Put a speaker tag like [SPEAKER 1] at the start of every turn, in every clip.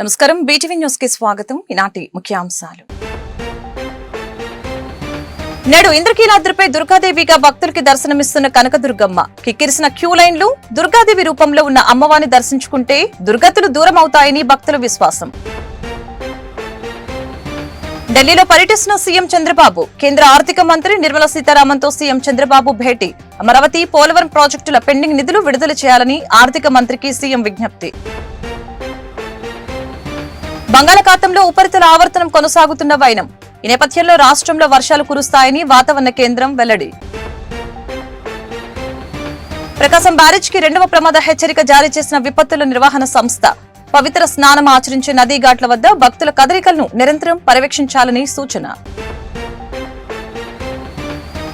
[SPEAKER 1] నమస్కారం, BTV news కి స్వాగతం. ఈనాటి ముఖ్యాంశాలు. నేడు ఇంద్రకీలాద్రిపై దుర్గాదేవిగా భక్తులకి దర్శనమిస్తున్న కనకదుర్గమ్మ. కిక్కిరిసిన క్యూ లైన్లు. దుర్గాదేవి రూపంలో ఉన్న అమ్మవారిని దర్శించుకుంటే దుర్గతులు దూరం అవుతాయని భక్తుల విశ్వాసం. ఢిల్లీలో పర్యటిస్తున్న సీఎం చంద్రబాబు. కేంద్ర ఆర్థిక మంత్రి నిర్మలా సీతారామన్తో సీఎం చంద్రబాబు భేటీ. అమరావతి, పోలవరం ప్రాజెక్టుల పెండింగ్ నిధులు విడుదల చేయాలని ఆర్థిక మంత్రికి సీఎం విజ్ఞప్తి. బంగాళాఖాతంలో ఉపరితల ఆవర్తనం కొనసాగుతున్న వైనం. ఈ నేపథ్యంలో రాష్ట్రంలో వర్షాలు కురుస్తాయని వాతావరణ కేంద్రం వెల్లడి. ప్రకాశం బ్యారేజ్ కి 2వ ప్రమాద హెచ్చరిక జారీ చేసిన విపత్తుల నిర్వహణ సంస్థ. పవిత్ర స్నానం ఆచరించే నదీ ఘాట్ల వద్ద భక్తుల కదలికలను నిరంతరం పర్యవేక్షించాలని సూచన.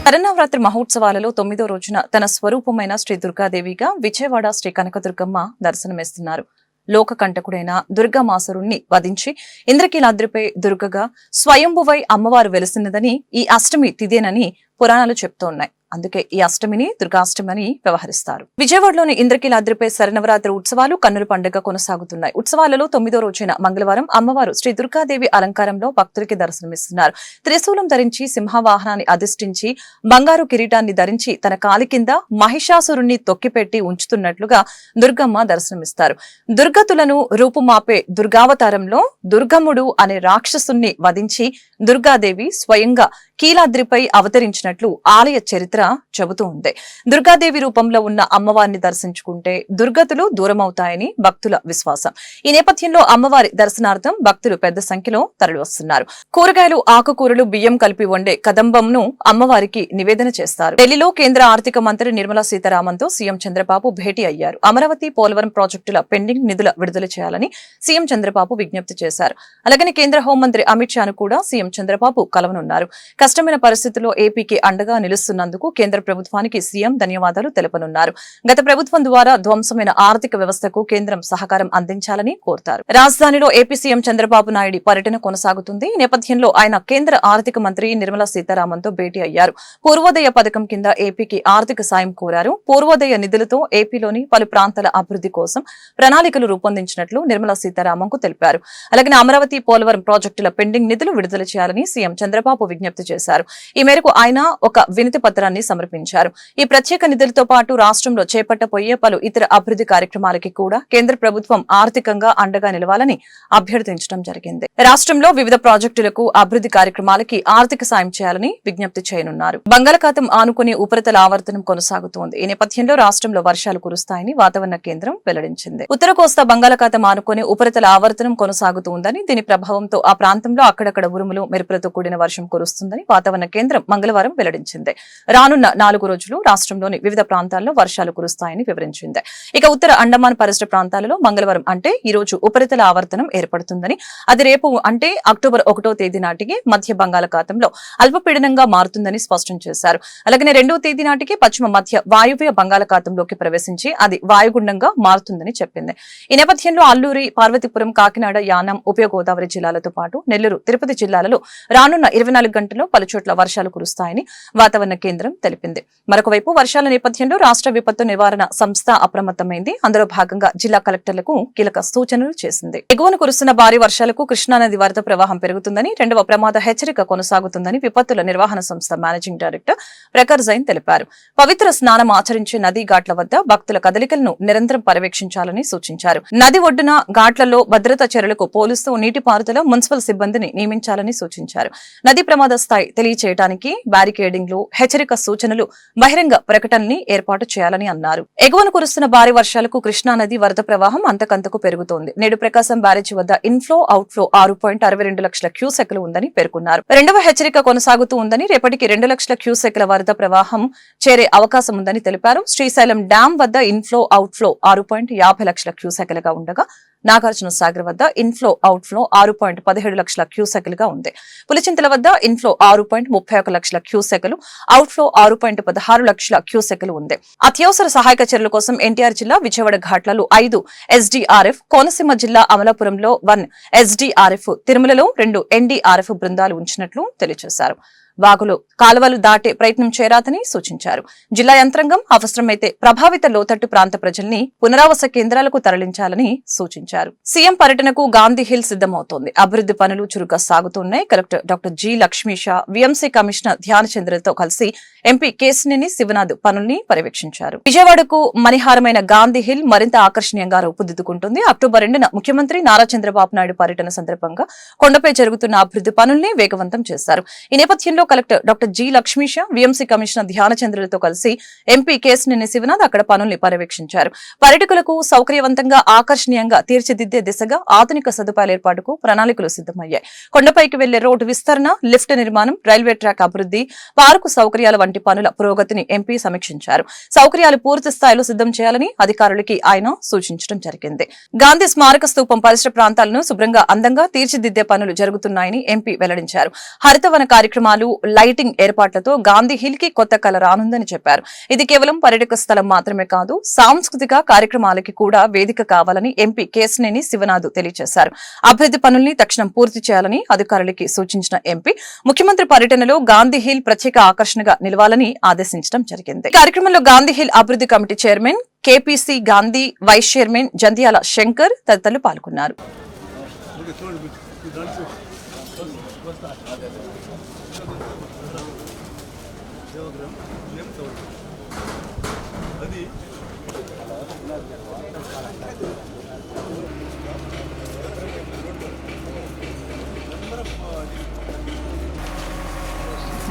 [SPEAKER 1] శరన్నవరాత్రి మహోత్సవాలలో 9వ రోజున తన స్వరూపమైన శ్రీ దుర్గాదేవిగా విజయవాడ శ్రీ కనకదుర్గమ్మ దర్శనమిస్తున్నారు. లోకకంటకుడైన దుర్గామాసురుణ్ణి వధించి ఇంద్రకీలాద్రిపై దుర్గగా స్వయంభువై అమ్మవారు వెలిసినదని ఈ అష్టమి తిథేనని పురాణాలు చెప్తున్నాయి. అందుకే ఈ అష్టమిని దుర్గాష్టమి అని వ్యవహరిస్తారు. విజయవాడలోని ఇంద్రకీలాద్రిపై శరన్నవరాత్రి ఉత్సవాలు కన్నుల పండుగ కొనసాగుతున్నాయి. ఉత్సవాలలో 9వ రోజైన మంగళవారం అమ్మవారు శ్రీ దుర్గాదేవి అలంకారంలో భక్తులకి దర్శనమిస్తున్నారు. త్రిశూలం ధరించి సింహవాహనాన్ని అధిష్ఠించి బంగారు కిరీటాన్ని ధరించి తన కాలి కింద మహిషాసురుణ్ణి తొక్కిపెట్టి ఉంచుతున్నట్లుగా దుర్గమ్మ దర్శనమిస్తారు. దుర్గతులను రూపుమాపే దుర్గావతారంలో దుర్గమ్ముడు అనే రాక్షసుణ్ణి వధించి దుర్గాదేవి స్వయంగా కీలాద్రిపై అవతరించినట్లు ఆలయ చరిత్ర చెబుతూ ఉంది. దుర్గాదేవి రూపంలో ఉన్న అమ్మవారిని దర్శించుకుంటే దుర్గతులు దూరమవుతాయని భక్తుల విశ్వాసం. ఈ నేపథ్యంలో అమ్మవారి దర్శనార్థం భక్తులు పెద్ద సంఖ్యలో తరలివస్తున్నారు. కూరగాయలు, ఆకుకూరలు, బియ్యం కలిపి వండే కదంబంను అమ్మవారికి నివేదన చేస్తారు. ఢిల్లీలో కేంద్ర ఆర్థిక మంత్రి నిర్మలా సీతారామన్తో సీఎం చంద్రబాబు భేటీ అయ్యారు. అమరావతి, పోలవరం ప్రాజెక్టుల పెండింగ్ నిధుల విడుదల చేయాలని సీఎం చంద్రబాబు విజ్ఞప్తి చేశారు. అలాగే కేంద్ర హోంమంత్రి అమిత్ షాను కూడా సీఎం చంద్రబాబు కలవనున్నారు. కష్టమైన పరిస్థితుల్లో ఏపీకి అండగా నిలుస్తున్నందుకు కేంద్ర ప్రభుత్వానికి సీఎం ధన్యవాదాలు తెలపనున్నారు. గత ప్రభుత్వం ద్వారా ధ్వంసమైన ఆర్థిక వ్యవస్థకు కేంద్రం సహకారం అందించాలని కోరుతారు. రాజధానిలో ఏపీ సీఎం చంద్రబాబు నాయుడు పర్యటన కొనసాగుతుంది. ఈ నేపథ్యంలో ఆయన కేంద్ర ఆర్థిక మంత్రి నిర్మలా సీతారామన్తో భేటీ అయ్యారు. పూర్వోదయ పథకం కింద ఏపీకి ఆర్థిక సాయం కోరారు. పూర్వోదయ నిధులతో ఏపీలోని పలు ప్రాంతాల అభివృద్ధి కోసం ప్రణాళికలు రూపొందించినట్లు నిర్మలా సీతారామన్కు తెలిపారు. అలాగే అమరావతి, పోలవరం ప్రాజెక్టుల పెండింగ్ నిధులు విడుదల చేయాలని సీఎం చంద్రబాబు విజ్ఞప్తి చేశారు. ఈ మేరకు ఆయన ఒక వినతి పత్రాన్ని సమర్పించారు. ఈ ప్రత్యేక నిధులతో పాటు రాష్ట్రంలో చేపట్టబోయే పలు ఇతర అభివృద్ధి కార్యక్రమాలకి కూడా కేంద్ర ప్రభుత్వం ఆర్థికంగా అండగా నిలవాలని అభ్యర్థించడం జరిగింది. రాష్ట్రంలో వివిధ ప్రాజెక్టులకు, అభివృద్ధి కార్యక్రమాలకి ఆర్థిక సాయం చేయాలని విజ్ఞప్తి చేయనున్నారు. బంగాళాఖాతం ఆనుకుని ఉపరితల ఆవర్తనం కొనసాగుతోంది. ఈ నేపథ్యంలో రాష్ట్రంలో వర్షాలు కురుస్తాయని వాతావరణ కేంద్రం వెల్లడించింది. ఉత్తర కోస్తా బంగాళాఖాతం ఆనుకుని ఉపరితల ఆవర్తనం కొనసాగుతోందని, దీని ప్రభావంతో ఆ ప్రాంతంలో అక్కడక్కడ ఉరుములు, మెరుపులతో కూడిన వర్షం కురుస్తుందని వాతావరణ కేంద్రం మంగళవారం వెల్లడించింది. రానున్న 4 రోజులు రాష్ట్రంలోని వివిధ ప్రాంతాల్లో వర్షాలు కురుస్తాయని వివరించింది. ఇక ఉత్తర అండమాన్ పరిసర ప్రాంతాలలో మంగళవారం అంటే ఈ రోజు ఉపరితల ఆవర్తనం ఏర్పడుతుందని, అది రేపు అంటే అక్టోబర్ 1వ తేదీ నాటికి మధ్య బంగాళాఖాతంలో అల్పపీడనంగా మారుతుందని స్పష్టం చేశారు. అలాగే 2వ తేదీ నాటికి పశ్చిమ మధ్య వాయువ్య బంగాళాఖాతంలోకి ప్రవేశించి అది వాయుగుండంగా మారుతుందని చెప్పింది. ఈ నేపథ్యంలో అల్లూరి, పార్వతీపురం, కాకినాడ, యానాం, ఉభయ గోదావరి జిల్లాలతో పాటు నెల్లూరు, తిరుపతి జిల్లాలలో రానున్న 24 గంటల్లో పలుచోట్ల వర్షాలు కురుస్తాయని వాతావరణ కేంద్రం తెలిపింది. మరొకవైపు వర్షాల నేపథ్యంలో రాష్ట్ర విపత్తు నివారణ సంస్థ అప్రమత్తమైంది. అందులో భాగంగా జిల్లా కలెక్టర్లకు కీలక సూచనలు చేసింది. ఎగువన కురుస్తున్న భారీ వర్షాలకు కృష్ణానది వరద ప్రవాహం పెరుగుతుందని, 2వ ప్రమాద హెచ్చరిక కొనసాగుతుందని విపత్తుల నిర్వహణ సంస్థ మేనేజింగ్ డైరెక్టర్ ప్రఖర్ జైన్ తెలిపారు. పవిత్ర స్నానం ఆచరించే నదీ ఘాట్ల వద్ద భక్తుల కదలికలను నిరంతరం పర్యవేక్షించాలని సూచించారు. నది ఒడ్డున ఘాట్లలో భద్రతా చర్యలకు పోలీసు, నీటిపారుదల, మున్సిపల్ సిబ్బందిని నియమించాలని సూచించారు. నదీ ప్రమాద స్థాయి తెలియచేయడానికి బ్యారికేడింగ్లు, హెచ్చరిక సూచనలు, బహిరంగ ప్రకటనని ఏర్పాటు చేయాలని అన్నారు. ఎగువన కురుస్తున్న భారీ వర్షాలకు కృష్ణానది వరద ప్రవాహం అంతకంతకు పెరుగుతోంది. నేడు ప్రకాశం బ్యారేజీ వద్ద ఇన్ఫ్లో, అవుట్ఫ్లో 6.62 లక్షల క్యూసెక్లు ఉందని పేర్కొన్నారు. 2వ హెచ్చరిక కొనసాగుతూ ఉందని, రేపటికి 2 లక్షల క్యూసెక్ల వరద ప్రవాహం చేరే అవకాశం ఉందని తెలిపారు. శ్రీశైలం డ్యాం వద్ద ఇన్ఫ్లో, అవుట్ఫ్లో 6.50 లక్షల క్యూసెక్లుగా ఉండగా, నాగార్జున సాగర్ వద్ద ఇన్ఫ్లో, అవుట్ఫ్లో 6.17 లక్షల క్యూసెక్లుగా ఉంది. పులిచింతల వద్ద ఇన్ఫ్లో 6.31 లక్షల క్యూసెక్లు, అవుట్ఫ్లో 6.16 లక్షల క్యూసెక్లు ఉంది. అత్యవసర సహాయక చర్యల కోసం ఎన్టీఆర్ జిల్లా విజయవాడ ఘాట్లలో 5 ఎస్డీఆర్ఎఫ్, కోనసీమ జిల్లా అమలాపురంలో 1 ఎస్డీఆర్ఎఫ్, తిరుమలలో 2 ఎన్డీఆర్ఎఫ్ బృందాలు ఉంచినట్లు తెలియజేశారు. వాగులో కాలువలు దాటే ప్రయత్నం చేయరాదని సూచించారు. జిల్లా యంత్రాంగం అవసరమైతే ప్రభావిత లోతట్టు ప్రాంత ప్రజల్ని పునరావాస కేంద్రాలకు తరలించాలని సూచించారు. సీఎం పర్యటనకు గాంధీ హిల్ సిద్దమవుతోంది. అభివృద్ధి పనులు చురుగ్గా సాగుతున్నాయి. Collector doctor G Lakshmisha, VMC commissioner ధ్యానచంద్రతో కలిసి ఎంపీ కేశినేని శివనాథ్ పనుల్ని పర్యవేక్షించారు. విజయవాడకు మణిహారమైన గాంధీ హిల్ మరింత ఆకర్షణీయంగా రూపుదిద్దుకుంటుంది. అక్టోబర్ 2న ముఖ్యమంత్రి నారా చంద్రబాబు నాయుడు పర్యటన సందర్భంగా కొండపై జరుగుతున్న అభివృద్ధి పనుల్ని వేగవంతం చేశారు. ఈ నేపథ్యంలో collector doctor G Lakshmisha, VMC commissioner ధ్యానచంద్రతో కలిసి ఎంపీ కేశినేని శివనాథ్ అక్కడ పనుల్ని పర్యవేక్షించారు. పర్యాటకులకు సౌకర్యవంతంగా ఆకర్షణీయంగా తీర్చిదిద్దే దిశగా ఆధునిక సదుపాయాల ఏర్పాటుకు ప్రణాళికలు సిద్దమయ్యాయి. కొండపైకి వెళ్లే రోడ్డు విస్తరణ, లిఫ్ట్ నిర్మాణం, రైల్వే ట్రాక్ అభివృద్ధి, పార్కు సౌకర్యాల వంటి పనుల పురోగతిని ఎంపీ సమీక్షించారు. సౌకర్యాలు పూర్తి స్థాయిలో సిద్దం చేయాలని అధికారులకి ఆయన సూచించడం జరిగింది. గాంధీ స్మారక స్తూపం పరిసర ప్రాంతాలను శుభ్రంగా అందంగా తీర్చిదిద్దే పనులు జరుగుతున్నాయని ఎంపీ వెల్లడించారు. హరితవన కార్యక్రమాలు, లైటింగ్ ఏర్పాట్లతో గాంధీ హిల్ కి కొత్త కళ రానుందని చెప్పారు. ఇది కేవలం పర్యాటక స్థలం మాత్రమే కాదు, సాంస్కృతిక కార్యక్రమాలకి కూడా వేదిక కావాలని ఎంపీ కేశినేని శివనాథ్ తెలియజేశారు. అభివృద్ధి పనుల్ని తక్షణం పూర్తి చేయాలని అధికారులకి సూచించిన ఎంపీ ముఖ్యమంత్రి పర్యటనలో గాంధీ హిల్ ప్రత్యేక ఆకర్షణగా నిలవాలని ఆదేశించడం జరిగింది. కార్యక్రమంలో గాంధీ హిల్ అభివృద్ధి committee chairman KPC Gandhi, vice chairman Jandhyala Shankar తదితరులు పాల్గొన్నారు.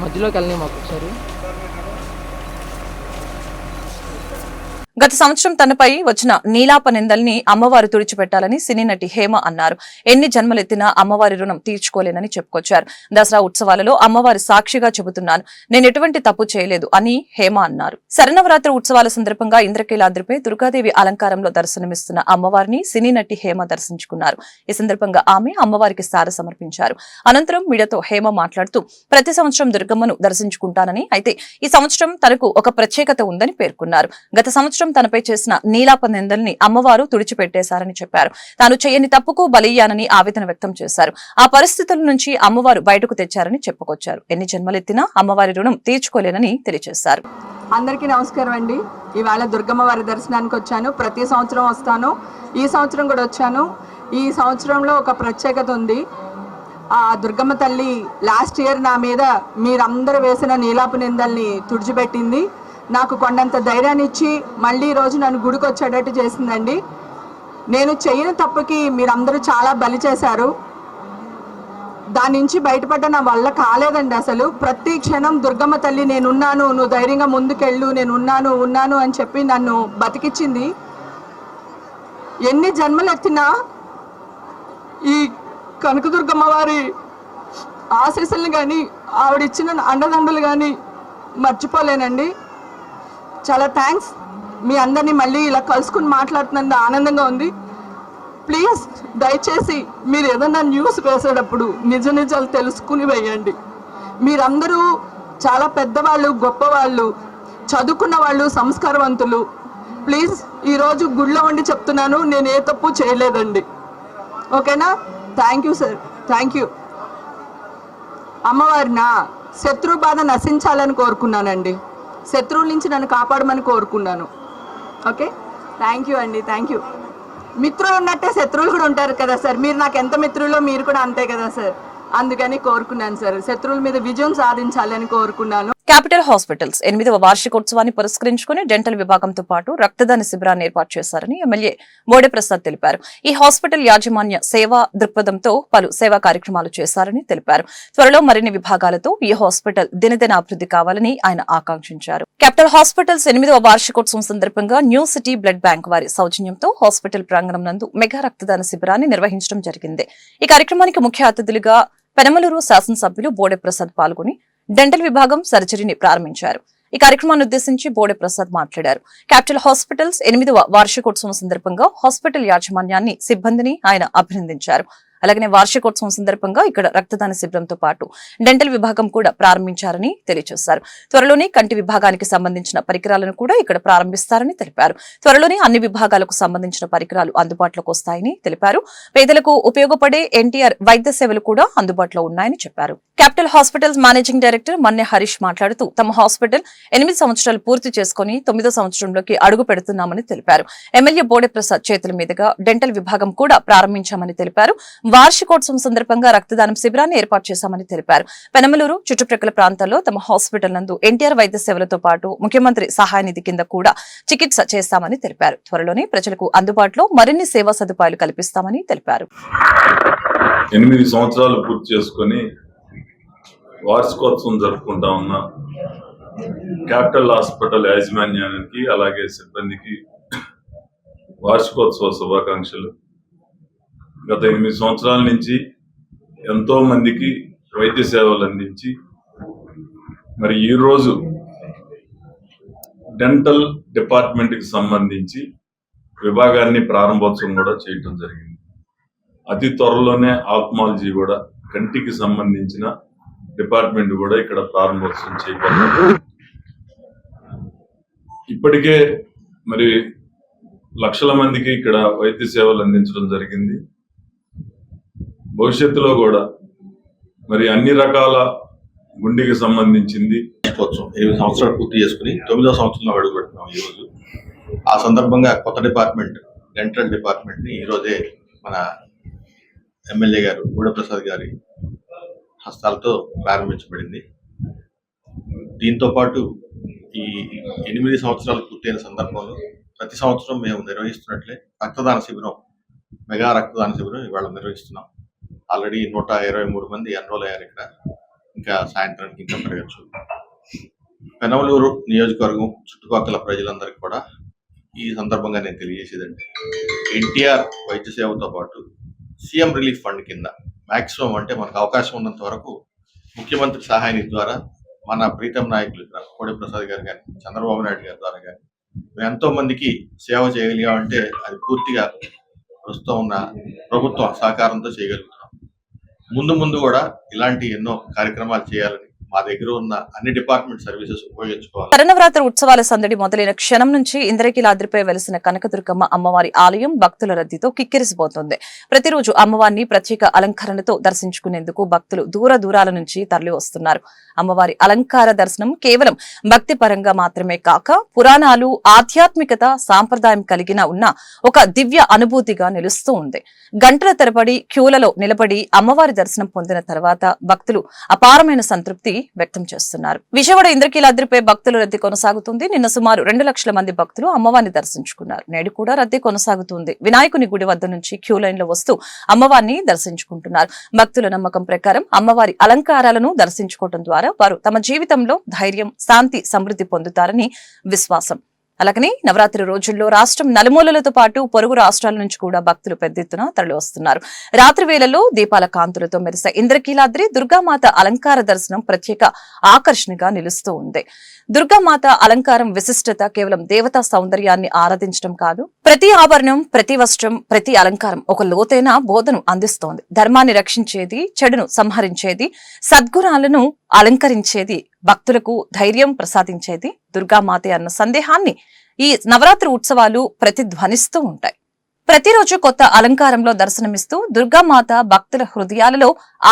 [SPEAKER 2] మధ్యలోకి వెళ్ళని మాకు ఒకసారి.
[SPEAKER 1] గత సంవత్సరం తనపై వచ్చిన నీలాప నిందల్ని అమ్మవారు తుడిచిపెట్టాలని సినీ నటి హేమ అన్నారు. ఎన్ని జన్మలెత్తినా అమ్మవారి రుణం తీర్చుకోలేనని చెప్పుకొచ్చారు. దసరా ఉత్సవాలలో అమ్మవారి సాక్షిగా చెబుతున్నాను, నేను ఎటువంటి తప్పు చేయలేదు అని హేమ అన్నారు. శరన్నవరాత్రి ఉత్సవాల సందర్భంగా ఇంద్రకీలాద్రిపై దుర్గాదేవి అలంకారంలో దర్శనమిస్తున్న అమ్మవారిని సినీ నటి హేమ దర్శించుకున్నారు. ఈ సందర్భంగా ఆమె అమ్మవారికి సార సమర్పించారు. అనంతరం మీడియాతో హేమ మాట్లాడుతూ ప్రతి సంవత్సరం దుర్గమ్మను దర్శించుకుంటానని, అయితే ఈ సంవత్సరం తనకు ఒక ప్రత్యేకత ఉందని పేర్కొన్నారు. గత సంవత్సరం తనపై చేసిన నీలాప నిందల్ని అమ్మవారు తుడిచిపెట్టేశారని చెప్పారు. తాను చేయని తప్పుకు బలయ్యానని ఆవేదన వ్యక్తం చేశారు. ఆ పరిస్థితుల నుంచి అమ్మవారు బయటకు తెచ్చారని చెప్పుకొచ్చారు. ఎన్ని జన్మలెత్తినా అమ్మవారి రుణం తీర్చుకోలేనని తెలియజేశారు.
[SPEAKER 3] అందరికీ నమస్కారం అండి. ఇవాళ దుర్గమ్మ వారి దర్శనానికి వచ్చాను. ప్రతి సంవత్సరం వస్తాను. ఈ సంవత్సరం కూడా వచ్చాను. ఈ సంవత్సరంలో ఒక ప్రత్యేకత ఉంది. ఆ దుర్గమ్మ తల్లి లాస్ట్ ఇయర్ నా మీద మీరందరూ వేసిన నీలాపు నిందల్ని తుడిచిపెట్టింది. నాకు కొండంత ధైర్యాన్ని ఇచ్చి మళ్ళీ ఈరోజు నన్ను గుడికి వచ్చేటట్టు చేసిందండి. నేను చేయని తప్పుకి మీరందరూ చాలా బలి చేశారు. దాని నుంచి బయటపడ్డ నా వల్ల కాలేదండి. అసలు ప్రతి క్షణం దుర్గమ్మ తల్లి నేనున్నాను, నువ్వు ధైర్యంగా ముందుకెళ్ళు, నేను ఉన్నాను అని చెప్పి నన్ను బతికిచ్చింది. ఎన్ని జన్మలు ఎత్తినా ఈ కనకదుర్గమ్మ వారి ఆశీస్సులను కానీ ఆవిడిచ్చిన అండదండలు కానీ మర్చిపోలేనండి. చాలా థ్యాంక్స్. మీ అందరినీ మళ్ళీ ఇలా కలుసుకుని మాట్లాడుతున్నందుకు ఆనందంగా ఉంది. ప్లీజ్ దయచేసి మీరు ఏదన్నా న్యూస్ వేసేటప్పుడు నిజాలు తెలుసుకుని వేయండి. మీరందరూ చాలా పెద్దవాళ్ళు, గొప్పవాళ్ళు, చదువుకున్న వాళ్ళు, సంస్కారవంతులు. ప్లీజ్ ఈరోజు గుడిలో ఉండి చెప్తున్నాను, నేను ఏ తప్పు చేయలేదండి. ఓకేనా? Thank you sir, thank you. అమ్మవారిన శత్రు బాధ నశించాలని కోరుకున్నానండి. శత్రువుల నుంచి నన్ను కాపాడమని కోరుకున్నాను. ఓకే, థ్యాంక్ యూ అండి, థ్యాంక్ యూ. మిత్రులు ఉన్నట్టే శత్రువులు కూడా ఉంటారు కదా సార్. మీరు నాకు ఎంత మిత్రులో మీరు కూడా అంతే కదా సార్. అందుకని కోరుకున్నాను సార్, శత్రువుల మీద విజయం సాధించాలని కోరుకున్నాను.
[SPEAKER 1] క్యాపిటల్ హాస్పిటల్స్ 8వ వార్షికోత్సవాన్ని పురస్కరించుకుని డెంటల్ విభాగంతో పాటు రక్తదాన శిబిరాన్ని ఏర్పాటు చేశారని ఎమ్మెల్యే బోడే ప్రసాద్ తెలిపారు. ఈ హాస్పిటల్ యాజమాన్య సేవా దృక్పథంతో పలు సేవా కార్యక్రమాలు చేశారని తెలిపారు. త్వరలో మరిన్ని విభాగాలతో ఈ హాస్పిటల్ దినదిన అభివృద్ధి కావాలని ఆయన ఆకాంక్షించారు. క్యాపిటల్ హాస్పిటల్స్ 8వ వార్షికోత్సవం సందర్భంగా న్యూ సిటీ బ్లడ్ బ్యాంక్ వారి సౌజన్యంతో హాస్పిటల్ ప్రాంగణం నందు మెగా రక్తదాన శిబిరాన్ని నిర్వహించడం జరిగింది. ఈ కార్యక్రమానికి ముఖ్య అతిథులుగా పెనమలూరు శాసనసభ్యులు బోడే ప్రసాద్ పాల్గొని డెంటల్ విభాగం సర్జరీని ప్రారంభించారు. ఈ కార్యక్రమాన్ని ఉద్దేశించి బోడే ప్రసాద్ మాట్లాడారు. క్యాపిటల్ హాస్పిటల్స్ 8వ వార్షికోత్సవం సందర్భంగా హాస్పిటల్ యాజమాన్యాన్ని, సిబ్బందిని ఆయన అభినందించారు. అలాగే వార్షికోత్సవం సందర్భంగా ఇక్కడ రక్తదాన శిబిరంతో పాటు డెంటల్ విభాగం కూడా ప్రారంభించారని తెలియజేశారు. త్వరలోనే కంటి విభాగానికి సంబంధించిన పరికరాలను కూడా ఇక్కడ ప్రారంభిస్తారని తెలిపారు. త్వరలోనే అన్ని విభాగాలకు సంబంధించిన పరికరాలు అందుబాటులోకి వస్తాయని తెలిపారు. పేదలకు ఉపయోగపడే ఎన్టీఆర్ వైద్య సేవలు కూడా అందుబాటులో ఉన్నాయని చెప్పారు. Capital hospitals managing director Manne Harish మాట్లాడుతూ తమ హాస్పిటల్ 8 సంవత్సరాలు పూర్తి చేసుకుని 9వ సంవత్సరంలోకి అడుగు పెడుతున్నామని తెలిపారు. ఎమ్మెల్యే బోడే ప్రసాద్ చేతుల మీదుగా డెంటల్ విభాగం కూడా ప్రారంభించామని తెలిపారు. వార్షికోత్సవం సందర్భంగా రక్తదానం శిబిరాన్ని ఏర్పాటు చేశామని తెలిపారు. పెనమలూరు చుట్టుప్రక్కల ప్రాంతాల్లో తమ హాస్పిటల్ నందు ఎన్టీఆర్ వైద్య సేవలతో పాటు ముఖ్యమంత్రి సహాయ నిధి కింద కూడా చికిత్స చేస్తామని తెలిపారు. త్వరలోనే ప్రజలకు అందుబాటులో మరిన్ని సేవా సదుపాయాలు కల్పిస్తామని తెలిపారు.
[SPEAKER 4] 8 సంవత్సరాలు పూర్తి చేసుకుని వార్షికోత్సవం జరుపుకుంటా ఉన్న క్యాపిటల్ హాస్పిటల్ యాజమాన్యానికి అలాగే సిబ్బందికి వార్షికోత్సవ శుభాకాంక్షలు. గత 8 సంవత్సరాల నుంచి ఎంతో మందికి వైద్య సేవలు అందించి మరి ఈరోజు డెంటల్ డిపార్ట్మెంట్కి సంబంధించి విభాగాన్ని ప్రారంభోత్సవం కూడా చేయటం జరిగింది. అతి త్వరలోనే ఆప్థమాలజీ కూడా కంటికి సంబంధించిన డిపార్ట్మెంట్ కూడా ఇక్కడ ప్రారంభోత్సవం చేయబోతున్నారు. ఇప్పటికే మరి లక్షల మందికి ఇక్కడ వైద్య సేవలు అందించడం జరిగింది. భవిష్యత్తులో కూడా మరి అన్ని రకాల గుండెకి సంబంధించింది
[SPEAKER 5] 8 సంవత్సరాలు పూర్తి చేసుకుని 9వ సంవత్సరంలో అడుగు పెడుతున్నాం ఈరోజు. ఆ సందర్భంగా కొత్త డిపార్ట్మెంట్ డెంటల్ డిపార్ట్మెంట్ని ఈరోజే మన ఎమ్మెల్యే గారు బోడే ప్రసాద్ గారి హస్తాలతో ప్రారంభించబడింది. దీంతో పాటు ఈ 8 సంవత్సరాలు పూర్తయిన సందర్భంలో ప్రతి సంవత్సరం మేము నిర్వహిస్తున్నట్లే రక్తదాన శిబిరం, మెగా రక్తదాన శిబిరం ఇవాళ నిర్వహిస్తున్నాం. ఆల్రెడీ 123 మంది ఎన్రోల్ అయ్యారు. ఇక్కడ ఇంకా సాయంత్రానికి ఇంకా పెరగచ్చు. పెనమలూరు నియోజకవర్గం చుట్టుపక్కల ప్రజలందరికీ కూడా ఈ సందర్భంగా నేను తెలియజేసేదంటే ఎన్టీఆర్ వైద్య సేవతో పాటు సీఎం రిలీఫ్ ఫండ్ కింద మ్యాక్సిమం అంటే మనకు అవకాశం ఉన్నంత వరకు ముఖ్యమంత్రి సహాయ నిధి ద్వారా మన ప్రీతం నాయకులు బోడే ప్రసాద్ గారు కానీ చంద్రబాబు నాయుడు గారి ద్వారా కానీ మేము ఎంతో మందికి సేవ చేయగలిగామంటే అది పూర్తిగా ప్రస్తుతం ఉన్న ప్రభుత్వం సహకారంతో చేయగలుగుతున్నాం. ముందు కూడా ఇలాంటి ఎన్నో కార్యక్రమాలు చేయాలని మా దగ్గర ఉన్న అన్ని డిపార్ట్మెంట్ సర్వీసెస్ ఉపయోగించుకోవాలి.
[SPEAKER 1] శరన్నవరాత్రి ఉత్సవాల సందడి మొదలైన క్షణం నుంచి ఇంద్రకీలాద్రిపై వెలిసిన కనకదుర్గమ్మ అమ్మవారి ఆలయం భక్తుల రద్దీతో కిక్కిరిసిపోతుంది. ప్రతిరోజు అమ్మవారిని ప్రత్యేక అలంకరణతో దర్శించుకునేందుకు భక్తులు దూరాల నుంచి తరలి వస్తున్నారు. అమ్మవారి అలంకార దర్శనం కేవలం భక్తి పరంగా మాత్రమే కాక పురాణాలు, ఆధ్యాత్మికత, సాంప్రదాయం కలిగిన ఉన్న ఒక దివ్య అనుభూతిగా నిలుస్తూ ఉంది. గంటల తరబడి క్యూలలో నిలబడి అమ్మవారి దర్శనం పొందిన తర్వాత భక్తులు అపారమైన సంతృప్తి వ్యక్తం చేస్తున్నారు. విజయవాడ ఇంద్రకీలాద్రిపై భక్తుల రద్దీ కొనసాగుతుంది. నిన్న సుమారు 2 లక్షల మంది భక్తులు అమ్మవారిని దర్శించుకున్నారు. నేడు కూడా రద్దీ కొనసాగుతుంది. వినాయకుని గుడి వద్ద నుంచి క్యూ లైన్ లో వస్తూ అమ్మవారిని దర్శించుకుంటున్నారు. భక్తుల నమ్మకం ప్రకారం అమ్మవారి అలంకారాలను దర్శించుకోవడం ద్వారా వారు తమ జీవితంలో ధైర్యం, శాంతి, సమృద్ధి పొందుతారని విశ్వాసం. అలాగని నవరాత్రి రోజుల్లో రాష్ట్రం నలుమూలలతో పాటు పొరుగు రాష్ట్రాల నుంచి కూడా భక్తులు పెద్ద ఎత్తున తరలి వస్తున్నారు. రాత్రి వేళల్లో దీపాల కాంతులతో మెరిసే ఇంద్రకీలాద్రి దుర్గామాత అలంకార దర్శనం ప్రత్యేక ఆకర్షణగా నిలుస్తూ ఉంది. దుర్గామాత అలంకారం విశిష్టత కేవలం దేవతా సౌందర్యాన్ని ఆరాధించడం కాదు, ప్రతి ఆభరణం, ప్రతి వస్త్రం, ప్రతి అలంకారం ఒక లోతైన బోధను అందిస్తోంది. ధర్మాన్ని రక్షించేది, చెడును సంహరించేది, సద్గుణాలను అలంకరించేది, భక్తులకు ధైర్యం ప్రసాదించేది దుర్గామాతే అన్న సందేహాన్ని ఈ నవరాత్రి ఉత్సవాలు ప్రతిధ్వనిస్తూ ఉంటాయి. ప్రతిరోజు కొత్త అలంకారంలో దర్శనమిస్తూ దుర్గామాత భక్తుల హృదయాలలో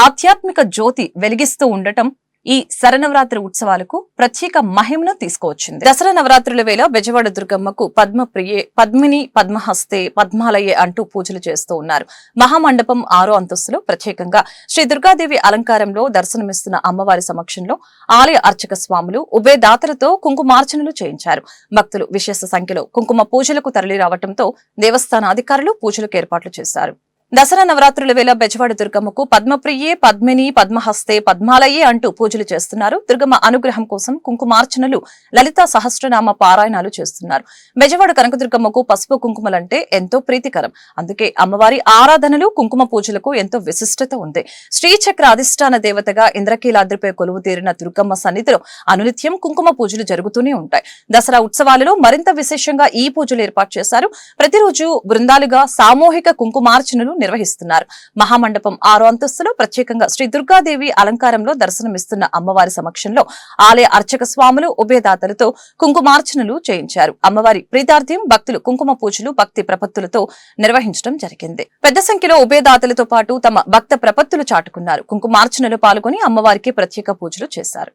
[SPEAKER 1] ఆధ్యాత్మిక జ్యోతి వెలిగిస్తూ ఉండటం ఈ శరన్నవరాత్రి ఉత్సవాలకు ప్రత్యేక మహిమను తీసుకువచ్చింది. దసరా నవరాత్రుల వేళ బెజవాడ దుర్గమ్మకు పద్మప్రియే, పద్మిని, పద్మహస్తే, పద్మాలయే అంటూ పూజలు చేస్తూ ఉన్నారు. మహామండపం 6వ అంతస్తులో ప్రత్యేకంగా శ్రీ దుర్గాదేవి అలంకారంలో దర్శనమిస్తున్న అమ్మవారి సమక్షంలో ఆలయ అర్చక స్వాములు ఉభయదాతలతో కుంకుమార్చనలు చేయించారు. భక్తులు విశేష సంఖ్యలో కుంకుమ పూజలకు తరలి రావడంతో దేవస్థాన అధికారులు పూజలకు ఏర్పాట్లు చేశారు. దసరా నవరాత్రుల వేళ బెజవాడ దుర్గమ్మకు పద్మప్రియే, పద్మిని, పద్మహస్తే, పద్మాలయే అంటూ పూజలు చేస్తున్నారు. దుర్గమ్మ అనుగ్రహం కోసం కుంకుమార్చనలు, లలితా సహస్రనామ పారాయణాలు చేస్తున్నారు. బెజవాడ కనకదుర్గమ్మకు పసుపు కుంకుమలంటే ఎంతో ప్రీతికరం. అందుకే అమ్మవారి ఆరాధనలు, కుంకుమ పూజలకు ఎంతో విశిష్టత ఉంది. శ్రీచక్ర అధిష్టాన దేవతగా ఇంద్రకీలాద్రిపై కొలువు తీరిన దుర్గమ్మ సన్నిధిలో అనునిత్యం కుంకుమ పూజలు జరుగుతూనే ఉంటాయి. దసరా ఉత్సవాలలో మరింత విశేషంగా ఈ పూజలు ఏర్పాటు చేశారు. ప్రతిరోజు బృందాలుగా సామూహిక కుంకుమార్చనలు నిర్వహిస్తున్నారు. మహామండపం 6వ అంతస్తులో ప్రత్యేకంగా శ్రీ దుర్గాదేవి అలంకారంలో దర్శనమిస్తున్న అమ్మవారి సమక్షంలో ఆలయ అర్చక స్వాములు ఉభయదాతలతో కుంకుమార్చనలు చేయించారు. అమ్మవారి ప్రీతార్థ్యం భక్తులు కుంకుమ పూజలు భక్తి ప్రపత్తులతో నిర్వహించడం జరిగింది. పెద్ద సంఖ్యలో ఉభయదాతలతో పాటు తమ భక్త ప్రపత్తులు చాటుకున్నారు. కుంకుమార్చనలో పాల్గొని అమ్మవారికి ప్రత్యేక పూజలు చేశారు.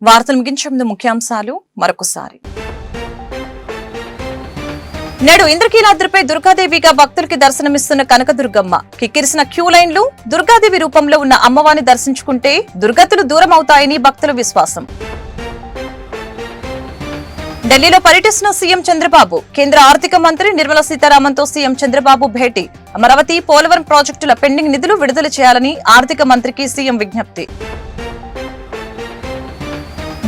[SPEAKER 1] వార్తలు ముగించే ముందు ముఖ్యాంశాలు మరొకసారి. నేడు ఇంద్రకీలాద్రిపై దుర్గాదేవిగా భక్తులకి దర్శనమిస్తున్న కనకదుర్గమ్మ. కిక్కిరిసిన క్యూ లైన్లు. దుర్గాదేవి రూపంలో ఉన్న అమ్మవారిని దర్శించుకుంటే దుర్గతులు దూరం అవుతాయని భక్తుల విశ్వాసం. ఢిల్లీలో పర్యటిస్తున్న సీఎం చంద్రబాబు. కేంద్ర ఆర్థిక మంత్రి నిర్మలా సీతారామన్తో సీఎం చంద్రబాబు భేటీ. అమరావతి పోలవరం ప్రాజెక్టుల పెండింగ్ నిధులు విడుదల చేయాలని ఆర్థిక మంత్రికి సీఎం విజ్ఞప్తి.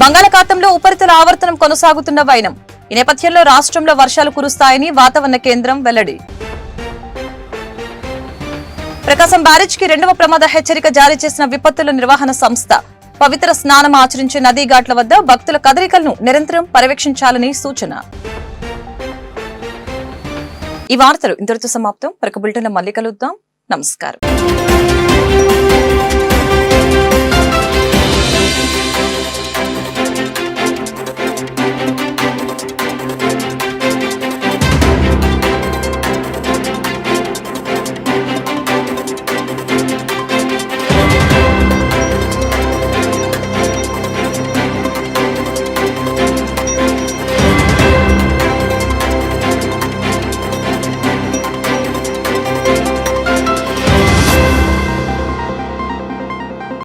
[SPEAKER 1] బంగాళాఖాతంలో ఉపరితల ఆవర్తనం కొనసాగుతున్న వైనం. ఈ నేపథ్యంలో రాష్ట్రంలో వర్షాలు కురుస్తాయని వాతావరణ కేంద్రం వెల్లడి. ప్రకాశం బ్యారేజ్ కి 2వ ప్రమాద హెచ్చరిక జారీ చేసిన విపత్తుల నిర్వహణ సంస్థ. పవిత్ర స్నానం ఆచరించే నదీ ఘాట్ల వద్ద భక్తుల కదలికలను నిరంతరం పర్యవేక్షించాలని సూచన. ఈ వార్తలు ఇంతటితో సమాప్తం. మరొక బులెటిన్లో మళ్ళీ కలుద్దాం. నమస్కారం.